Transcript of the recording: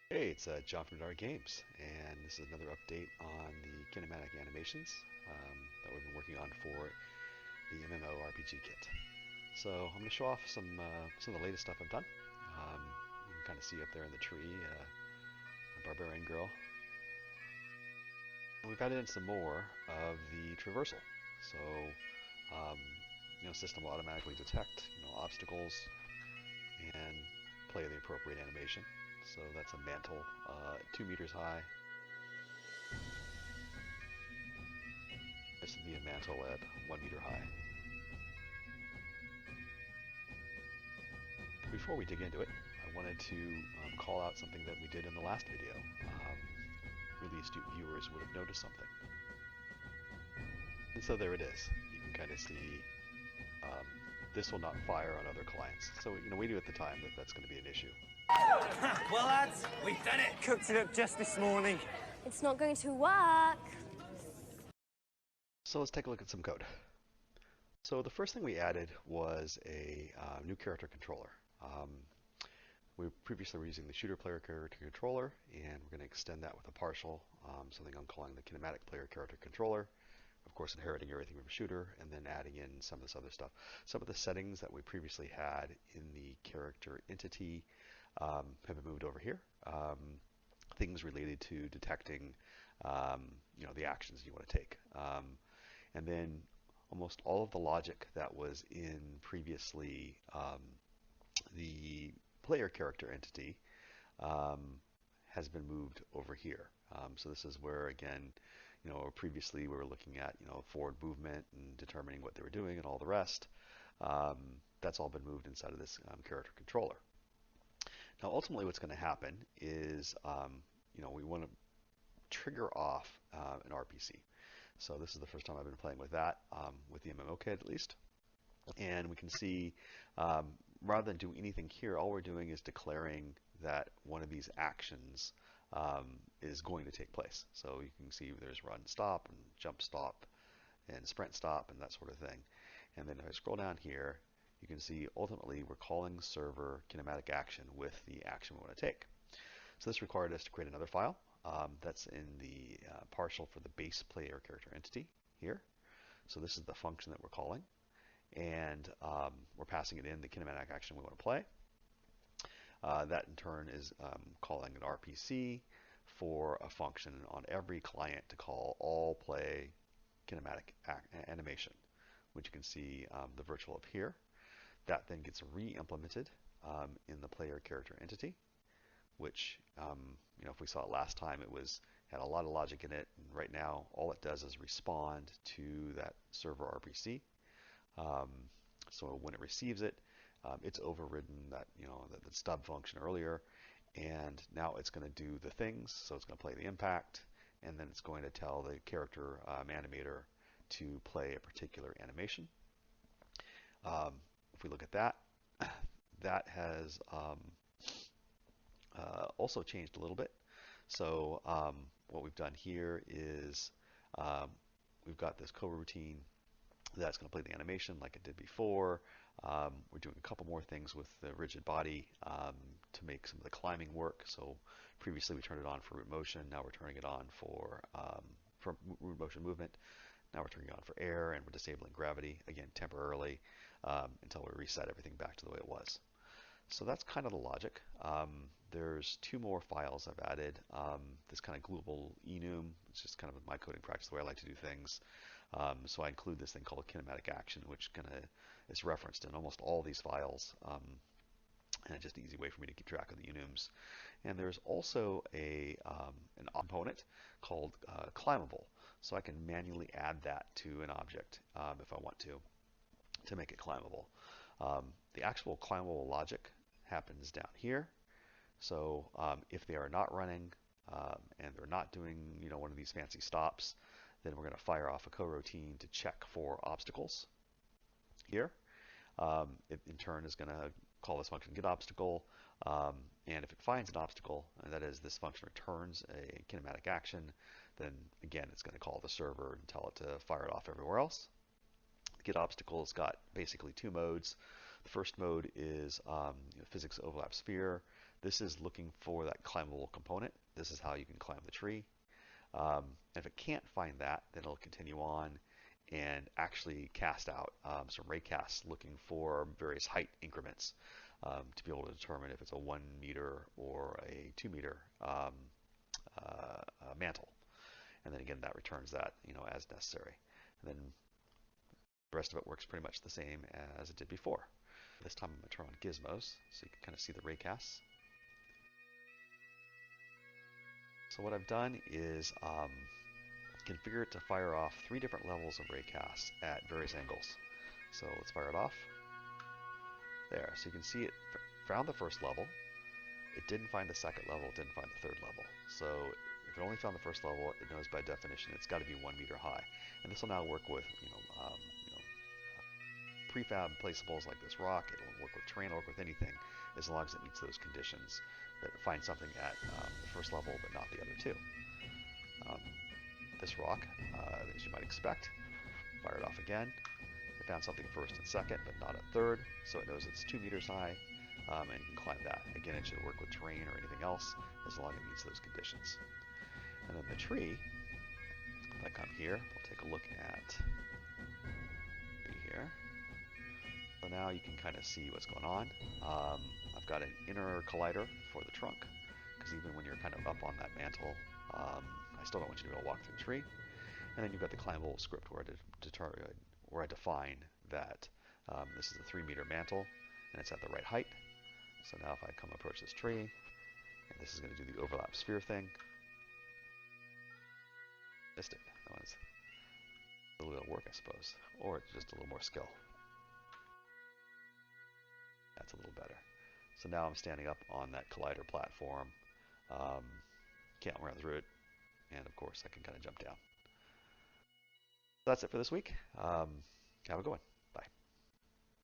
Hey, it's John from Denarii Games, and this is another update on the kinematic animations that we've been working on for the MMORPG kit. So I'm going to show off some of the latest stuff I've done. You can kind of see up there in the tree a barbarian girl. And we've added in some more of the traversal. So system will automatically detect obstacles and play the appropriate animation. So that's a mantle 2 meters high. This would be a mantle at 1 meter high. Before we dig into it, I wanted to call out something that we did in the last video. Really astute viewers would have noticed something. And so there it is. You can kind of see um, this will not fire on other clients. So, we knew at the time that that's going to be an issue. Well, lads, we've done it. Cooked it up just this morning. It's not going to work. So let's take a look at some code. So the first thing we added was a new character controller. We previously were using the shooter player character controller, and we're going to extend that with a partial, something I'm calling the kinematic player character controller. Of course, inheriting everything from a shooter, and then adding in some of this other stuff. Some of the settings that we previously had in the character entity have been moved over here. Things related to detecting, the actions you want to take. And then almost all of the logic that was in previously the player character entity has been moved over here. So this is where, again, previously we were looking at, forward movement and determining what they were doing and all the rest. That's all been moved inside of this character controller. Now, ultimately, what's going to happen is, we want to trigger off an RPC. So this is the first time I've been playing with that, with the MMO kit at least. And we can see, rather than do anything here, all we're doing is declaring that one of these actions is going to take place. So you can see there's run stop and jump stop and sprint stop and that sort of thing. And then if I scroll down here, you can see ultimately we're calling server kinematic action with the action we want to take. So this required us to create another file. That's in the partial for the base player character entity here. So this is the function that we're calling. And we're passing it in the kinematic action we want to play. That in turn is calling an RPC for a function on every client to call all play kinematic animation, which you can see the virtual up here. That then gets re-implemented in the player character entity, which, if we saw it last time, had a lot of logic in it. And right now, all it does is respond to that server RPC. So when it receives it, it's overridden that the stub function earlier, and now it's going to do the things. So it's going to play the impact, and then it's going to tell the character animator to play a particular animation. If we look at that, that has also changed a little bit. So what we've done here is we've got this coroutine that's going to play the animation like it did before. We're doing a couple more things with the rigid body to make some of the climbing work. So previously we turned it on for root motion. Now we're turning it on for root motion movement. Now we're turning it on for air, and we're disabling gravity, again, temporarily, until we reset everything back to the way it was. So that's kind of the logic. There's two more files I've added. This kind of global Enum. It's just kind of my coding practice, the way I like to do things. So I include this thing called Kinematic Action, which is referenced in almost all these files. And it's just an easy way for me to keep track of the Enums. And there's also an component called climbable. So I can manually add that to an object if I want to make it climbable. The actual climbable logic happens down here. So if they are not running and they're not doing one of these fancy stops, then we're going to fire off a coroutine to check for obstacles here. It in turn is going to call this function getObstacle, and if it finds an obstacle, and that is this function returns a kinematic action, then again it's going to call the server and tell it to fire it off everywhere else. The getObstacle has got basically two modes. The first mode is physics overlap sphere. This is looking for that climbable component. This is how you can climb the tree. And if it can't find that, then it'll continue on and actually cast out some ray casts looking for various height increments to be able to determine if it's a 1 meter or a 2 meter mantle. And then again, that returns that as necessary. And then the rest of it works pretty much the same as it did before. This time I'm going to turn on gizmos so you can kind of see the raycasts. So what I've done is configure it to fire off 3 different levels of raycasts at various angles. So let's fire it off. There, so you can see it found the first level. It didn't find the second level, it didn't find the third level. So if it only found the first level, it knows by definition it's got to be 1 meter high. And this will now work with prefab placeables like this rock. It'll work with terrain, it'll work with anything as long as it meets those conditions that find something at the first level but not the other 2. This rock, as you might expect, fired off again. It found something first and second but not at third, so it knows it's 2 meters high and you can climb that. Again, it should work with terrain or anything else as long as it meets those conditions. And then the tree, if I come here, I'll take a look at here. So now you can kind of see what's going on. I've got an inner collider for the trunk, because even when you're kind of up on that mantle, I still don't want you to be able to walk through the tree. And then you've got the climbable script where I define that this is a 3 meter mantle and it's at the right height. So now if I come approach this tree, and this is going to do the overlap sphere thing. Missed it. That one's a little bit of work, I suppose, or it's just a little more skill. That's a little better. So now I'm standing up on that collider platform. Can't run through it, and of course I can kind of jump down. So that's it for this week. Have a good one.